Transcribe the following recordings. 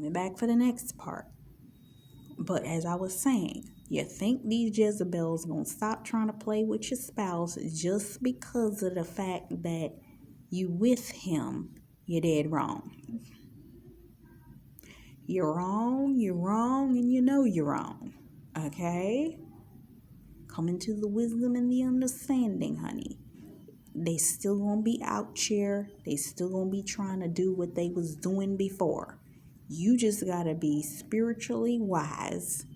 coming back for the next part. But as I was saying, you think these Jezebels gonna stop trying to play with your spouse just because of the fact that you with him? You're dead wrong. You're wrong, and you know you're wrong. Okay? Come into the wisdom and the understanding, honey. They still gonna be out here. They still gonna be trying to do what they was doing before. You just gotta be spiritually wise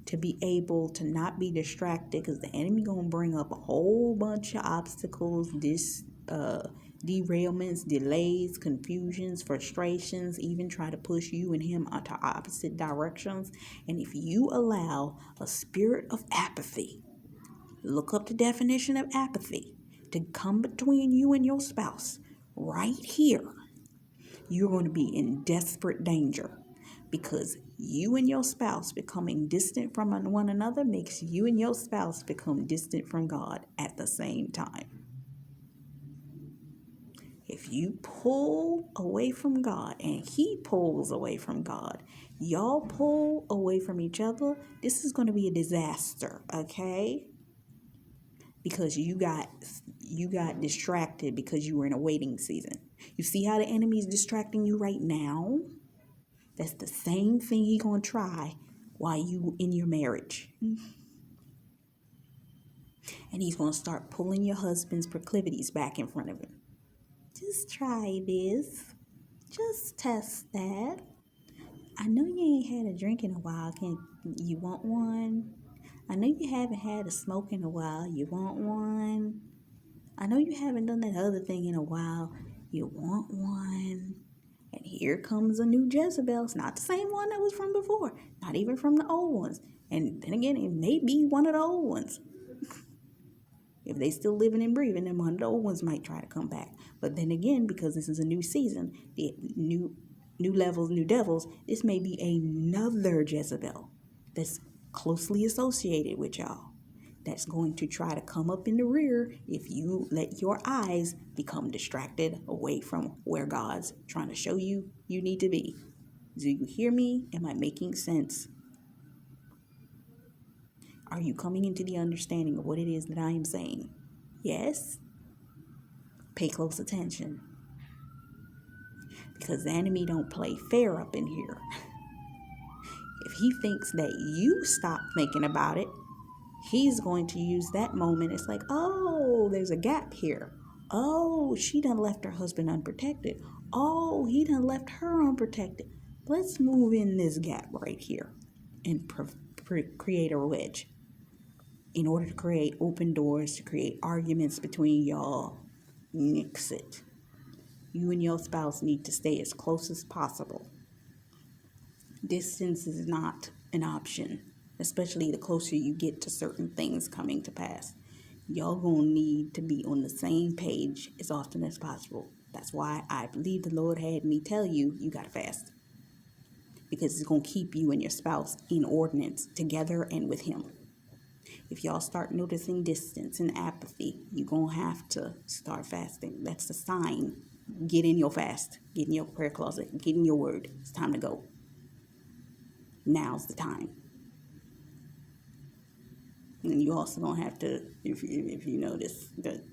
to be able to not be distracted, because the enemy gonna bring up a whole bunch of obstacles, derailments, delays, confusions, frustrations, even try to push you and him onto opposite directions. And if you allow a spirit of apathy, look up the definition of apathy, to come between you and your spouse right here, you're going to be in desperate danger, because you and your spouse becoming distant from one another makes you and your spouse become distant from God at the same time. If you pull away from God and he pulls away from God, y'all pull away from each other, this is going to be a disaster, okay? Because you got distracted because you were in a waiting season. You see how the enemy is distracting you right now? That's the same thing he's going to try while you in your marriage. And he's going to start pulling your husband's proclivities back in front of him. Just try this. Just test that. I know you ain't had a drink in a while. You want one? I know you haven't had a smoke in a while. You want one? I know you haven't done that other thing in a while. You want one? And here comes a new Jezebel. It's not the same one that was from before. Not even from the old ones. And then again, it may be one of the old ones. If they still living and breathing, then one of the old ones might try to come back. But then again, because this is a new season, the new levels, new devils, this may be another Jezebel that's closely associated with y'all, that's going to try to come up in the rear if you let your eyes become distracted away from where God's trying to show you you need to be. Do you hear me? Am I making sense? Are you coming into the understanding of what it is that I am saying? Yes? Pay close attention. Because the enemy don't play fair up in here. If he thinks that you stop thinking about it, he's going to use that moment. It's like, oh, there's a gap here. Oh, she done left her husband unprotected. Oh, he done left her unprotected. Let's move in this gap right here and create a wedge. In order to create open doors, to create arguments between y'all, nix it. You and your spouse need to stay as close as possible. Distance is not an option, especially the closer you get to certain things coming to pass. Y'all gonna need to be on the same page as often as possible. That's why I believe the Lord had me tell you, you gotta fast. Because it's gonna keep you and your spouse in ordinance together and with him. If y'all start noticing distance and apathy, you're going to have to start fasting. That's the sign. Get in your fast. Get in your prayer closet. Get in your word. It's time to go. Now's the time. And you also going to have to, if you notice that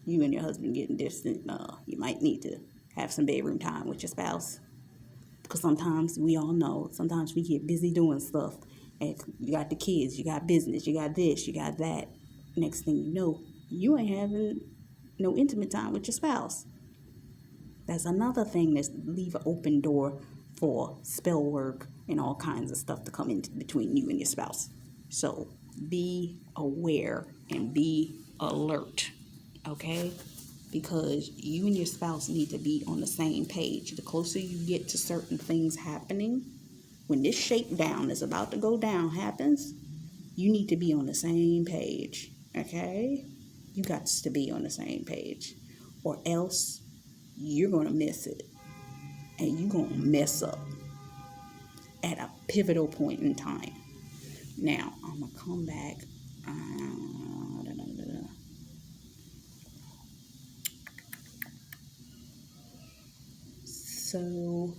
you and your husband getting distant, you might need to have some bedroom time with your spouse. Because sometimes, we all know, sometimes we get busy doing stuff. And you got the kids, you got business, you got this, you got that. Next thing you know, you ain't having no intimate time with your spouse. That's another thing that's leave an open door for spell work and all kinds of stuff to come in between you and your spouse. So be aware and be alert, okay? Because you and your spouse need to be on the same page. The closer you get to certain things happening, when this shakedown is about to go down happens, you need to be on the same page, okay? You got to be on the same page, or else you're going to miss it, and you're going to mess up at a pivotal point in time. Now, I'm going to come back. So,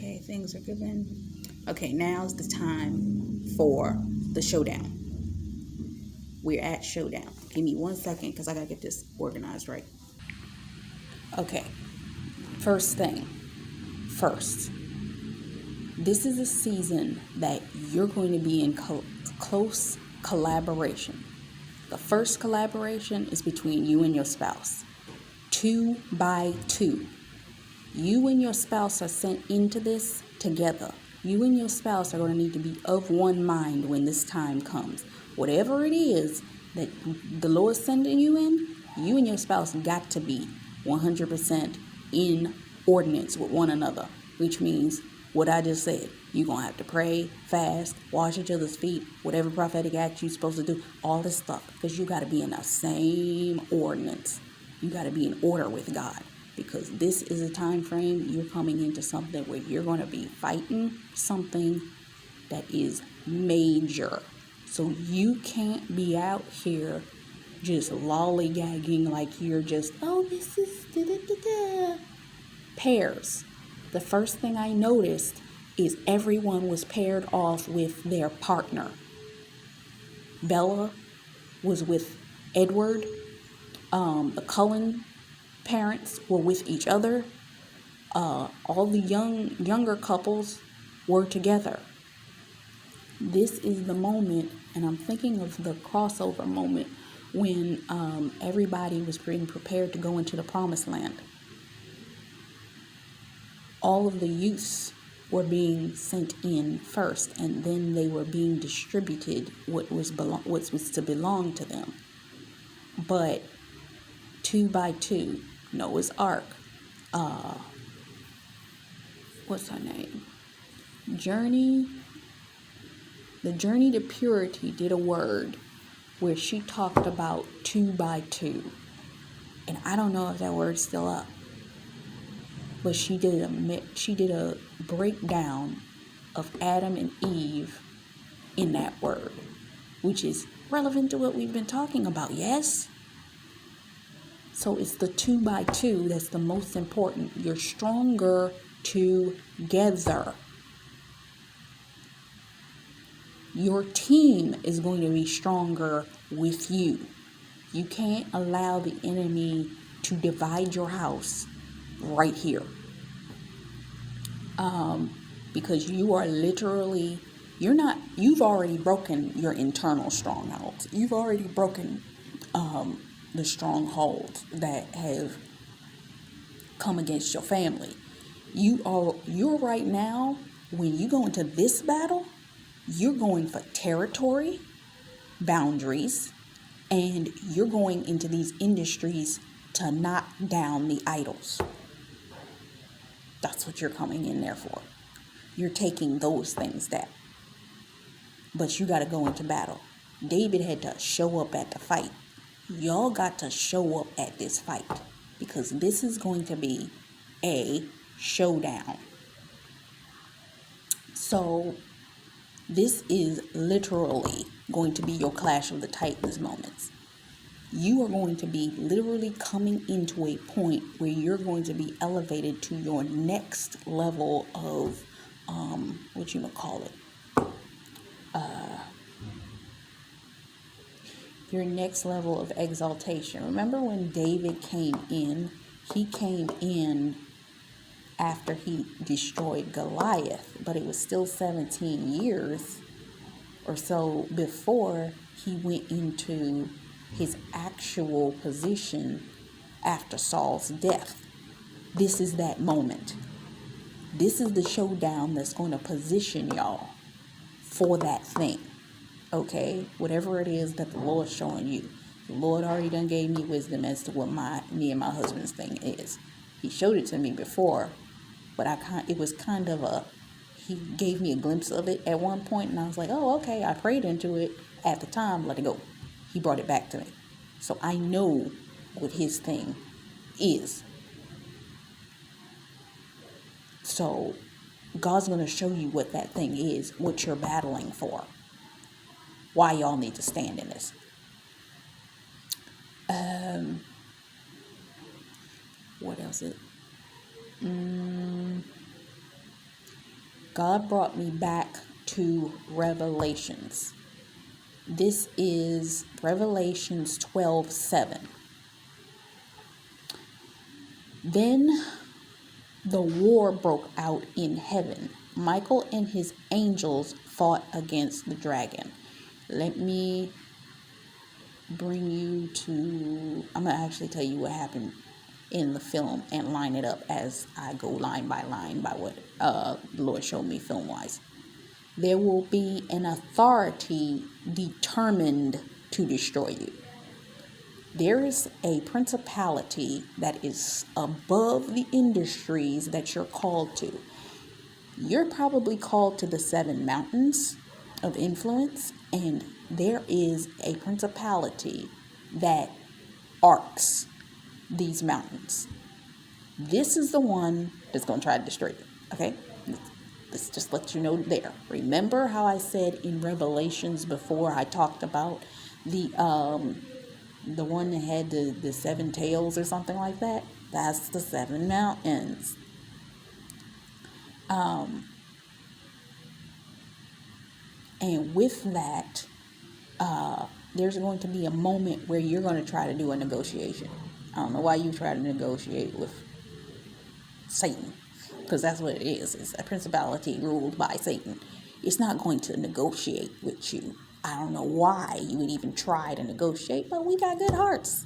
Okay, things are given. Okay, now's the time for the showdown. We're at showdown. Give me 1 second because I gotta get this organized right. Okay, first thing first. This is a season that you're going to be in close collaboration. The first collaboration is between you and your spouse. 2 by 2. You and your spouse are sent into this together. You and your spouse are going to need to be of one mind when this time comes. Whatever it is that the Lord's sending you in, you and your spouse got to be 100% in ordinance with one another, which means what I just said. You're going to have to pray, fast, wash each other's feet, whatever prophetic act you're supposed to do, all this stuff, because you got to be in the same ordinance. You got to be in order with God, because this is a time frame you're coming into something where you're going to be fighting something that is major. So you can't be out here just lollygagging like you're just, oh, this is da-da-da-da. Pairs. The first thing I noticed is everyone was paired off with their partner. Bella was with Edward. The Cullen parents were with each other. All the younger couples were together. This is the moment, and I'm thinking of the crossover moment when everybody was being prepared to go into the promised land. All of the youths were being sent in first, and then they were being distributed what was to belong to them. But 2 by 2, Noah's Ark, what's her name? The Journey to Purity did a word where she talked about 2 by 2. And I don't know if that word's still up. But she did a breakdown of Adam and Eve in that word, which is relevant to what we've been talking about, yes? So it's the 2 by 2 that's the most important. You're stronger together. Your team is going to be stronger with you. You can't allow the enemy to divide your house right here. Because you are literally, you've already broken your internal strongholds. You've already broken the strongholds that have come against your family. You're right now, when you go into this battle, you're going for territory, boundaries, and you're going into these industries to knock down the idols. That's what you're coming in there for. You're taking those things down. But you got to go into battle. David had to show up at the fight. Y'all got to show up at this fight, because this is going to be a showdown. So this is literally going to be your Clash of the Titans moments. You are going to be literally coming into a point where you're going to be elevated to your next level of, your next level of exaltation. Remember when David came in? He came in after he destroyed Goliath, but it was still 17 years or so before he went into his actual position after Saul's death. This is that moment. This is the showdown that's going to position y'all for that thing. Okay? Whatever it is that the Lord's showing you. The Lord already done gave me wisdom as to what me and my husband's thing is. He showed it to me before, but it was kind of he gave me a glimpse of it at one point, and I was like, oh, okay. I prayed into it at the time, let it go. He brought it back to me. So I know what his thing is. So God's going to show you what that thing is, what you're battling for, why y'all need to stand in this. What else is God brought me back to Revelations. This is Revelations 12:7. Then the war broke out in heaven. Michael and his angels fought against the dragon. Let me bring you to, I'm going to actually tell you what happened in the film and line it up as I go line by what the Lord showed me film wise. There will be an authority determined to destroy you. There is a principality that is above the industries that you're called to. You're probably called to the 7 mountains of influence, and there is a principality that arcs these mountains. This is the one that's going to try to destroy you. Okay? Let's just let you know there. Remember how I said in Revelations before I talked about the one that had the 7 tails or something like that? That's the 7 mountains. And with that, there's going to be a moment where you're going to try to do a negotiation. I don't know why you try to negotiate with Satan, because that's what it is. It's a principality ruled by Satan. It's not going to negotiate with you. I don't know why you would even try to negotiate, but we got good hearts.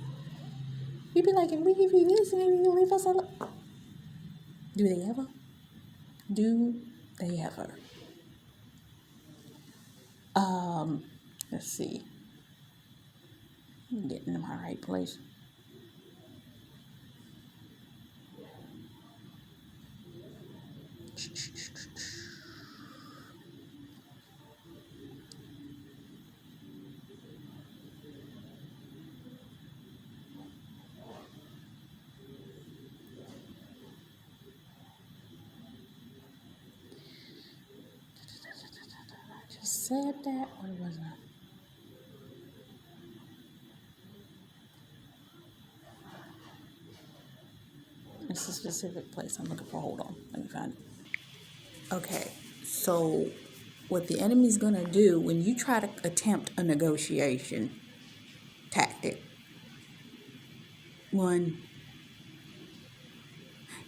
We'd be like, if we give you this, maybe you leave us alone. Do they ever? Do they ever? Let's see. I'm getting in my right place. I just said that, or was I? It's a specific place I'm looking for. Hold on. Let me find it. Okay. So what the enemy's going to do when you try to attempt a negotiation tactic, one,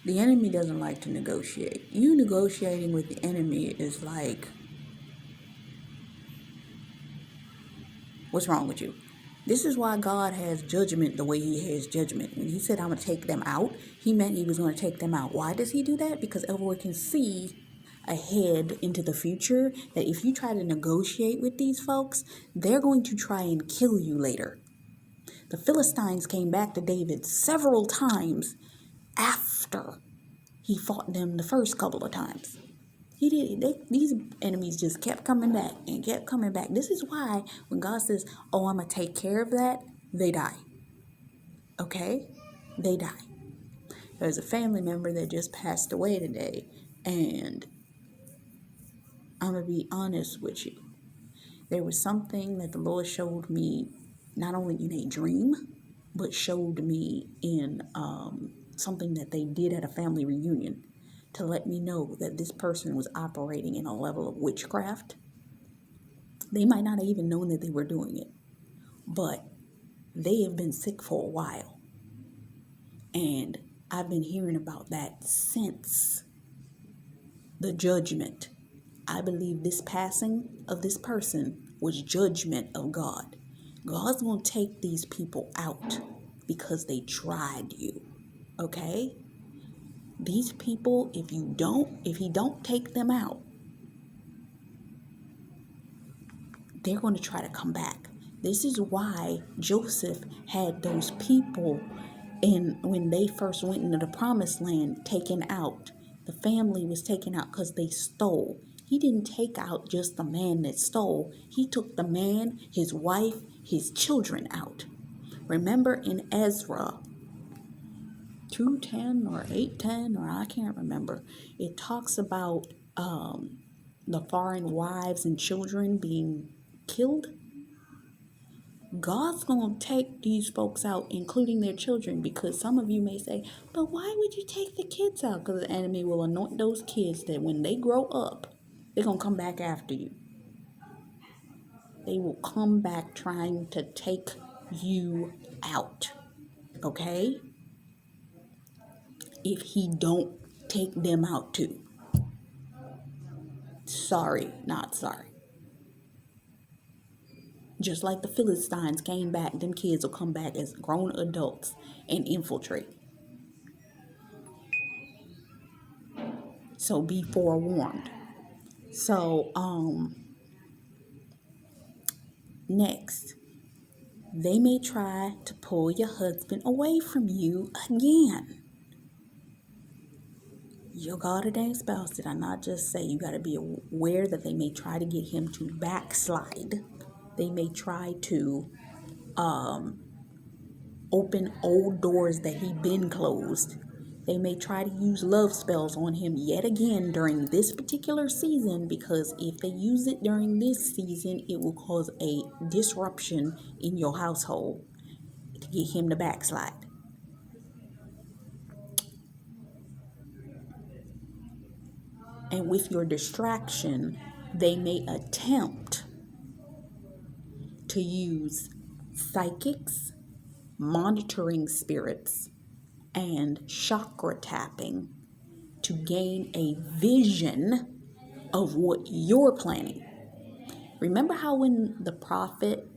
the enemy doesn't like to negotiate. You negotiating with the enemy is like, what's wrong with you? This is why God has judgment the way he has judgment. When he said, I'm going to take them out, he meant he was going to take them out. Why does he do that? Because everyone can see ahead into the future that if you try to negotiate with these folks, they're going to try and kill you later. The Philistines came back to David several times after he fought them the first couple of times. These enemies just kept coming back and kept coming back. This is why when God says, oh, I'm going to take care of that, they die. Okay? They die. There's a family member that just passed away today, and I'm going to be honest with you. There was something that the Lord showed me, not only in a dream, but showed me in something that they did at a family reunion to let me know that this person was operating in a level of witchcraft. They might not have even known that they were doing it, but they have been sick for a while. And I've been hearing about that since the judgment. I believe this passing of this person was judgment of God. God's going to take these people out because they tried you. Okay? These people, if he don't take them out, they're going to try to come back. This is why Joseph had those people when they first went into the promised land taken out. The family was taken out because they stole. He didn't take out just the man that stole. He took the man, his wife, his children out. Remember in Ezra 2:10 or 8:10, or I can't remember, it talks about the foreign wives and children being killed. God's going to take these folks out, including their children, because some of you may say, but why would you take the kids out? Because the enemy will anoint those kids that when they grow up, They're going to come back after you. They will come back trying to take you out. Okay? If he don't take them out too. Sorry, not sorry. Just like the Philistines came back, them kids will come back as grown adults and infiltrate. So be forewarned. So, next, they may try to pull your husband away from you again. Your God-ordained spouse, did I not just say you got to be aware that they may try to get him to backslide? They may try to open old doors that he been closed. They may try to use love spells on him yet again during this particular season, because if they use it during this season, it will cause a disruption in your household to get him to backslide. And with your distraction, they may attempt to use psychics, monitoring spirits, and chakra tapping to gain a vision of what you're planning. Remember how when the prophet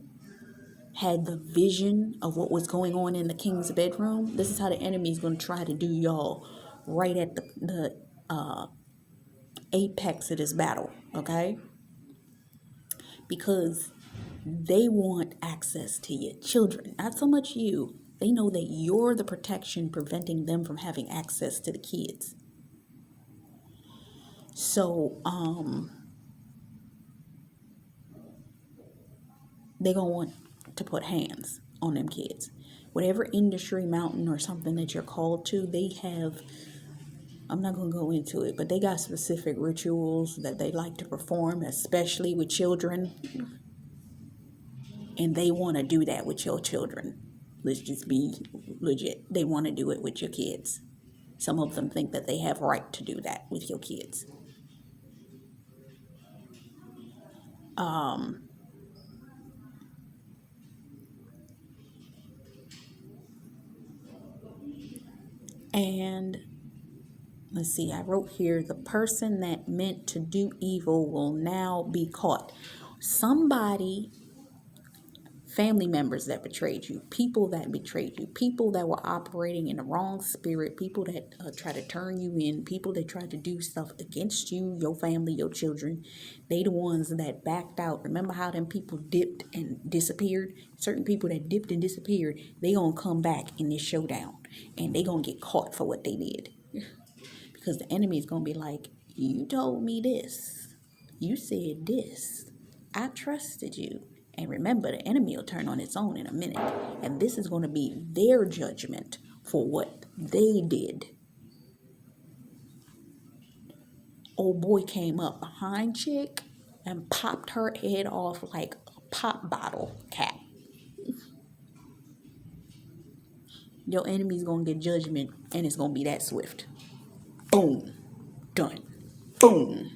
had the vision of what was going on in the king's bedroom? This is how the enemy is going to try to do y'all right at the apex of this battle, okay? Because they want access to your children, not so much you. They know that you're the protection preventing them from having access to the kids. So, they're going to want to put hands on them kids. Whatever industry, mountain, or something that you're called to, they have, I'm not going to go into it, but they got specific rituals that they like to perform, especially with children. And they want to do that with your children. Let's just be legit. They want to do it with your kids. Some of them think that they have right to do that with your kids. And let's see, I wrote here, the person that meant to do evil will now be caught. Somebody, family members that betrayed you, people that betrayed you, people that were operating in the wrong spirit, people that try to turn you in, people that try to do stuff against you, your family, your children, they the ones that backed out. Remember how them people dipped and disappeared? Certain people that dipped and disappeared, they gonna come back in this showdown, and they gonna get caught for what they did. Because the enemy is going to be like, you told me this. You said this. I trusted you. And remember, the enemy will turn on its own in a minute. And this is going to be their judgment for what they did. Old boy came up behind chick and popped her head off like a pop bottle cap. Your enemy's going to get judgment, and it's going to be that swift. Boom. Done. Boom.